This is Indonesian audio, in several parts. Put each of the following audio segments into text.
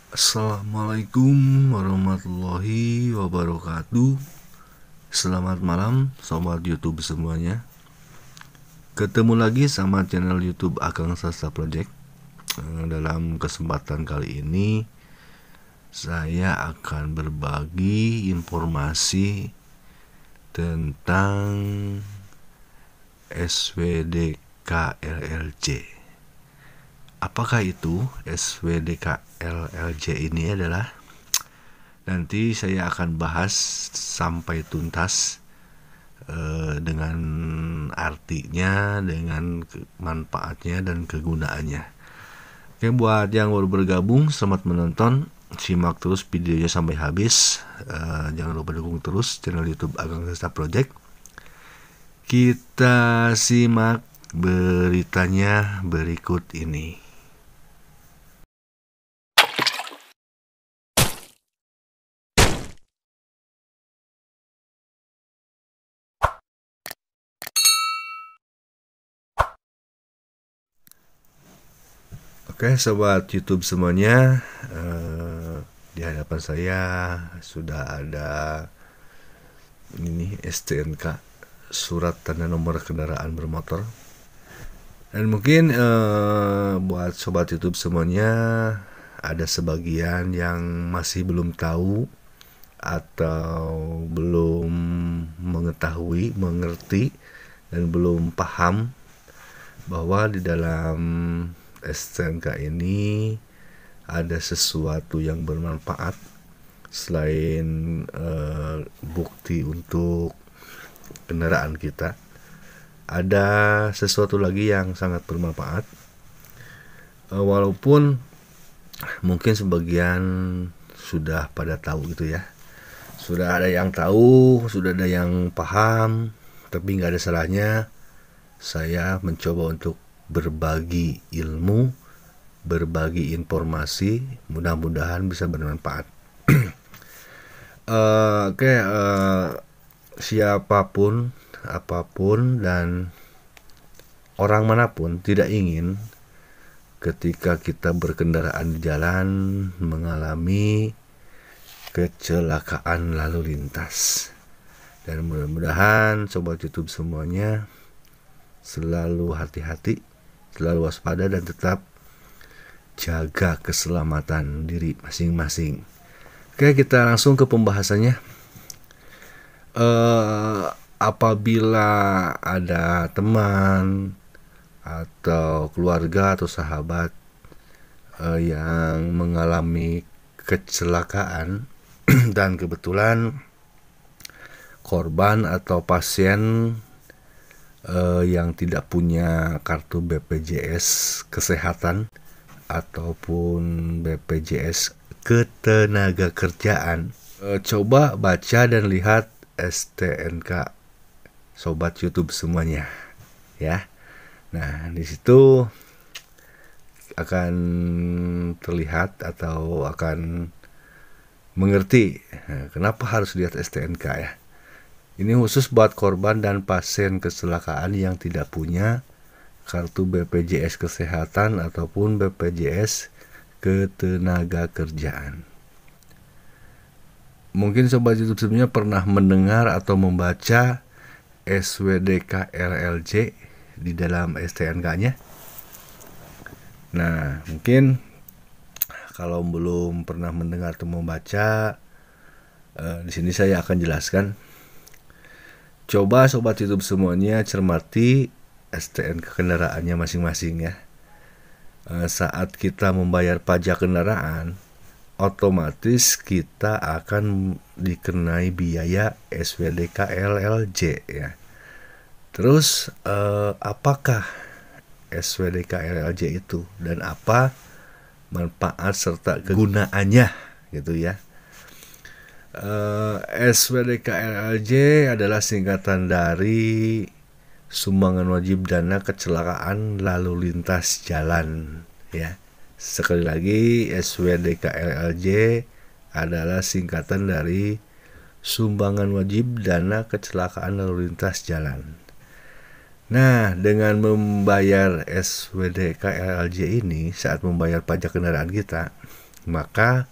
Assalamualaikum warahmatullahi wabarakatuh. Selamat malam sobat YouTube semuanya. Ketemu lagi sama channel YouTube Akang Sastra Project. Dalam kesempatan kali ini saya akan berbagi informasi tentang SWDK-LLJ. Apakah itu SWDK-LLJ ini adalah? Nanti saya akan bahas sampai tuntas dengan artinya, dengan manfaatnya dan kegunaannya. Oke, buat yang baru bergabung, selamat menonton. Simak terus videonya sampai habis. Jangan lupa dukung terus channel YouTube Akang Sastra Project. Kita simak beritanya berikut ini. Oke, sobat YouTube semuanya, di hadapan saya sudah ada ini STNK, surat tanda nomor kendaraan bermotor. Dan mungkin buat sobat YouTube semuanya ada sebagian yang masih belum tahu atau belum mengetahui, mengerti dan belum paham bahwa di dalam STNK ini ada sesuatu yang bermanfaat selain bukti untuk kendaraan kita. Ada sesuatu lagi yang sangat bermanfaat, walaupun mungkin sebagian sudah pada tahu gitu ya. Sudah ada yang tahu, sudah ada yang paham, tapi nggak ada salahnya saya mencoba untuk berbagi ilmu, berbagi informasi, mudah-mudahan bisa bermanfaat. Siapapun, apapun, dan orang manapun tidak ingin ketika kita berkendaraan di jalan mengalami kecelakaan lalu lintas. Dan mudah-mudahan sobat YouTube semuanya selalu hati-hati, selalu waspada, dan tetap jaga keselamatan diri masing-masing. Oke, kita langsung ke pembahasannya. Apabila ada teman atau keluarga atau sahabat yang mengalami kecelakaan dan kebetulan korban atau pasien yang tidak punya kartu BPJS Kesehatan ataupun BPJS Ketenagakerjaan, coba baca dan lihat STNK sobat YouTube semuanya ya. Nah, di situ akan terlihat atau akan mengerti kenapa harus lihat STNK ya. Ini khusus buat korban dan pasien kecelakaan yang tidak punya kartu BPJS Kesehatan ataupun BPJS Ketenagakerjaan. Mungkin sobat YouTube sebelumnya pernah mendengar atau membaca SWDK-LLJ di dalam STNK-nya. Nah, mungkin kalau belum pernah mendengar atau membaca, di sini saya akan jelaskan. Coba sobat YouTube semuanya cermati STNK kendaraannya masing-masing ya. Saat kita membayar pajak kendaraan, otomatis kita akan dikenai biaya SWDK-LLJ ya. Terus apakah SWDK-LLJ itu dan apa manfaat serta kegunaannya gitu ya. SWDK-LLJ adalah singkatan dari Sumbangan Wajib Dana Kecelakaan Lalu Lintas Jalan ya. Sekali lagi, SWDK-LLJ adalah singkatan dari Sumbangan Wajib Dana Kecelakaan Lalu Lintas Jalan. Nah, dengan membayar SWDK-LLJ ini saat membayar pajak kendaraan kita, maka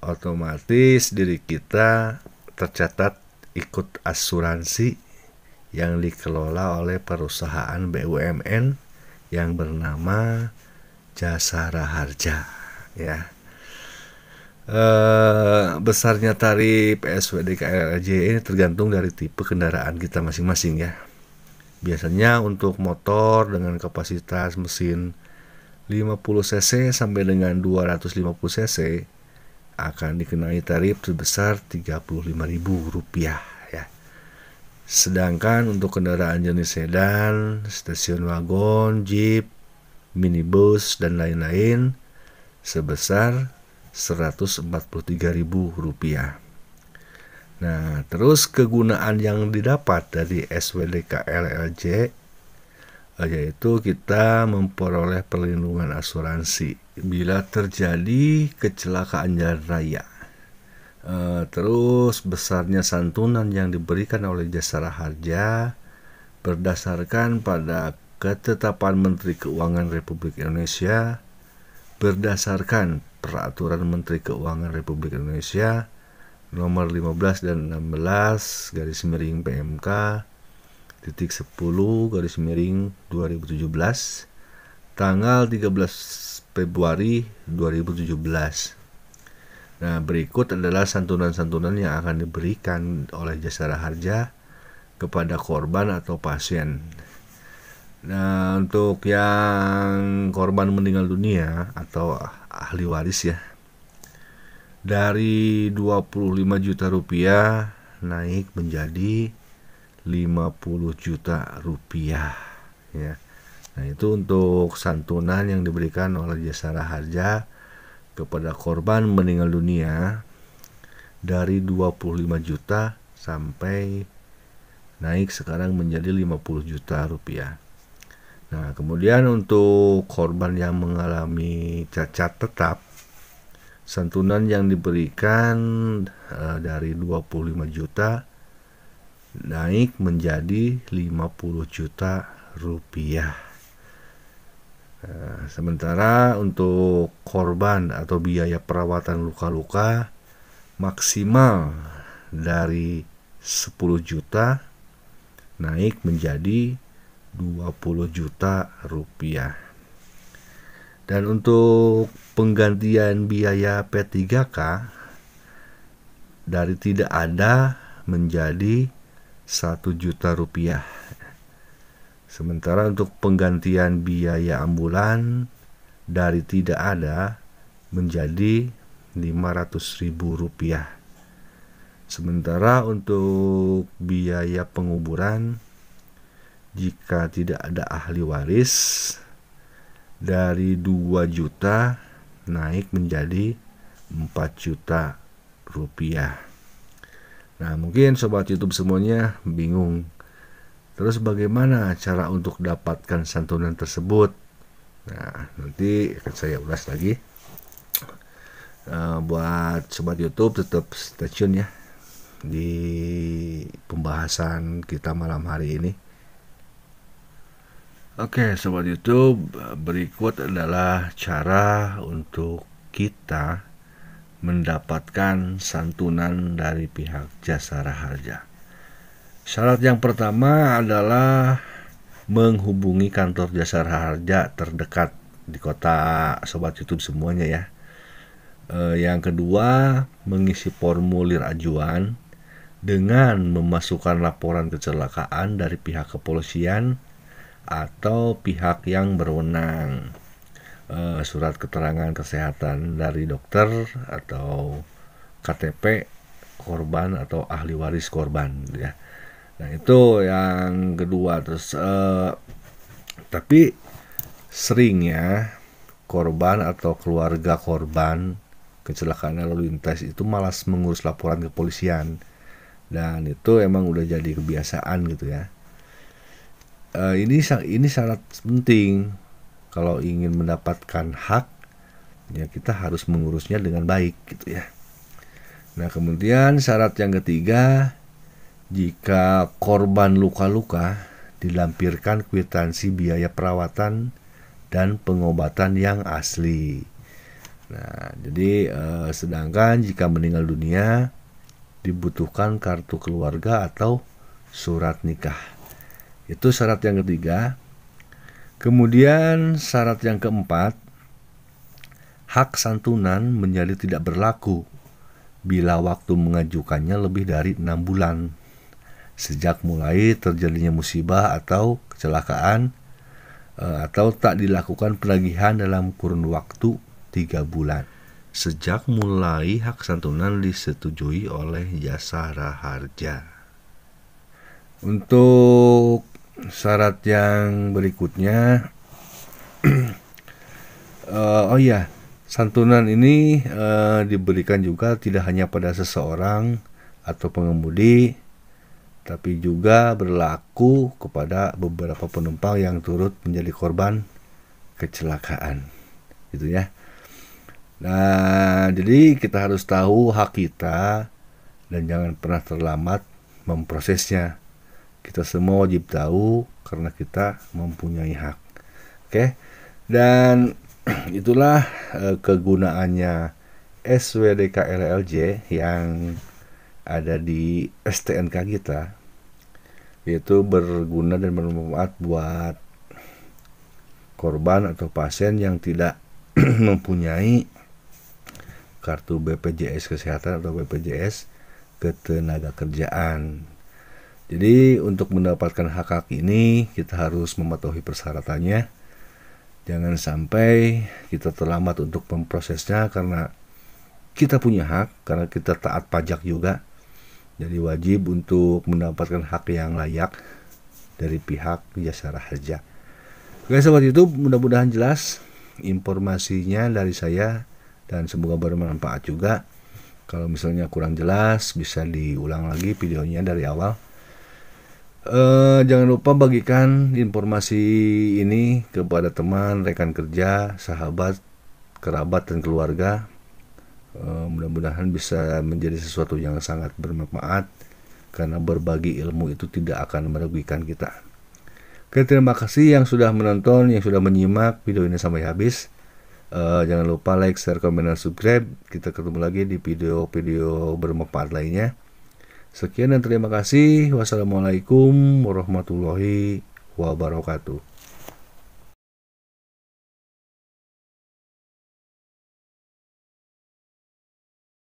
otomatis diri kita tercatat ikut asuransi yang dikelola oleh perusahaan BUMN yang bernama Jasara Harja, ya. Besarnya tarif SWDKLLJ ini tergantung dari tipe kendaraan kita masing-masing, ya. Biasanya untuk motor dengan kapasitas mesin 50 cc sampai dengan 250 cc akan dikenai tarif sebesar Rp35.000, ya. Sedangkan untuk kendaraan jenis sedan, stasiun wagon, jeep, minibus, dan lain-lain sebesar Rp143.000. Nah, terus kegunaan yang didapat dari SWDKLLJ yaitu kita memperoleh perlindungan asuransi bila terjadi kecelakaan jalan raya. Terus besarnya santunan yang diberikan oleh Jasara Harja berdasarkan pada ketetapan Menteri Keuangan Republik Indonesia, berdasarkan Peraturan Menteri Keuangan Republik Indonesia nomor 15 dan 16 /PMK /10/2017 tanggal 13 Februari 2017. Nah, berikut adalah santunan-santunan yang akan diberikan oleh Jasara Harja kepada korban atau pasien. Nah, untuk yang korban meninggal dunia atau ahli waris, ya, dari Rp25 juta naik menjadi Rp50 juta, ya. Nah, itu untuk santunan yang diberikan oleh Jasara Harja kepada korban meninggal dunia dari 25 juta sampai naik sekarang menjadi 50 juta rupiah. Nah, kemudian untuk korban yang mengalami cacat tetap, santunan yang diberikan dari 25 juta naik menjadi 50 juta rupiah. Sementara untuk korban atau biaya perawatan luka-luka maksimal dari 10 juta naik menjadi 20 juta rupiah. Dan untuk penggantian biaya P3K dari tidak ada menjadi 1 juta rupiah. Sementara untuk penggantian biaya ambulan dari tidak ada menjadi Rp500.000. Sementara untuk biaya penguburan jika tidak ada ahli waris dari 2 juta naik menjadi 4 juta rupiah. Nah, mungkin sobat YouTube semuanya bingung. Terus bagaimana cara untuk dapatkan santunan tersebut? Nah, nanti akan saya ulas lagi. Buat sobat YouTube tetap stay tune, ya, di pembahasan kita malam hari ini. Oke, sobat YouTube, berikut adalah cara untuk kita mendapatkan santunan dari pihak Jasara Harja. Syarat yang pertama adalah menghubungi kantor Jasara Harja terdekat di kota sobat YouTube semuanya, ya. Yang kedua, mengisi formulir ajuan dengan memasukkan laporan kecelakaan dari pihak kepolisian atau pihak yang berwenang, surat keterangan kesehatan dari dokter atau KTP korban atau ahli waris korban, ya. Nah, itu yang kedua. Terus tapi seringnya korban atau keluarga korban kecelakaan lalu lintas itu malas mengurus laporan ke kepolisian, dan itu emang udah jadi kebiasaan gitu, ya. Ini syarat penting kalau ingin mendapatkan hak, ya, kita harus mengurusnya dengan baik gitu, ya. Nah, kemudian syarat yang ketiga, jika korban luka-luka dilampirkan kwitansi biaya perawatan dan pengobatan yang asli. Nah, jadi sedangkan jika meninggal dunia dibutuhkan kartu keluarga atau surat nikah. Itu syarat yang ketiga. Kemudian syarat yang keempat, hak santunan menjadi tidak berlaku bila waktu mengajukannya lebih dari 6 bulan sejak mulai terjadinya musibah atau kecelakaan, atau tak dilakukan penagihan dalam kurun waktu 3 bulan sejak mulai hak santunan disetujui oleh jasara harja. Untuk syarat yang berikutnya, santunan ini diberikan juga tidak hanya pada seseorang atau pengemudi, tapi juga berlaku kepada beberapa penumpang yang turut menjadi korban kecelakaan, gitu ya. Nah, jadi kita harus tahu hak kita dan jangan pernah terlambat memprosesnya. Kita semua wajib tahu karena kita mempunyai hak. Oke. Dan itulah kegunaannya SWDK LLJ yang ada di STNK kita, yaitu berguna dan bermanfaat buat korban atau pasien yang tidak mempunyai kartu BPJS Kesehatan atau BPJS Ketenagakerjaan. Jadi untuk mendapatkan hak-hak ini kita harus mematuhi persyaratannya. Jangan sampai kita terlambat untuk memprosesnya karena kita punya hak, karena kita taat pajak juga. Jadi wajib untuk mendapatkan hak yang layak dari pihak jasara harja. Oke sobat YouTube, mudah-mudahan jelas informasinya dari saya dan semoga bermanfaat juga. Kalau misalnya kurang jelas bisa diulang lagi videonya dari awal. Jangan lupa bagikan informasi ini kepada teman, rekan kerja, sahabat, kerabat, dan keluarga. Mudah-mudahan bisa menjadi sesuatu yang sangat bermanfaat, karena berbagi ilmu itu tidak akan merugikan kita. Oke, terima kasih yang sudah menonton, yang sudah menyimak video ini sampai habis. Jangan lupa like, share, komen, dan subscribe. Kita ketemu lagi di video-video bermanfaat lainnya. Sekian dan terima kasih. Wassalamualaikum warahmatullahi wabarakatuh.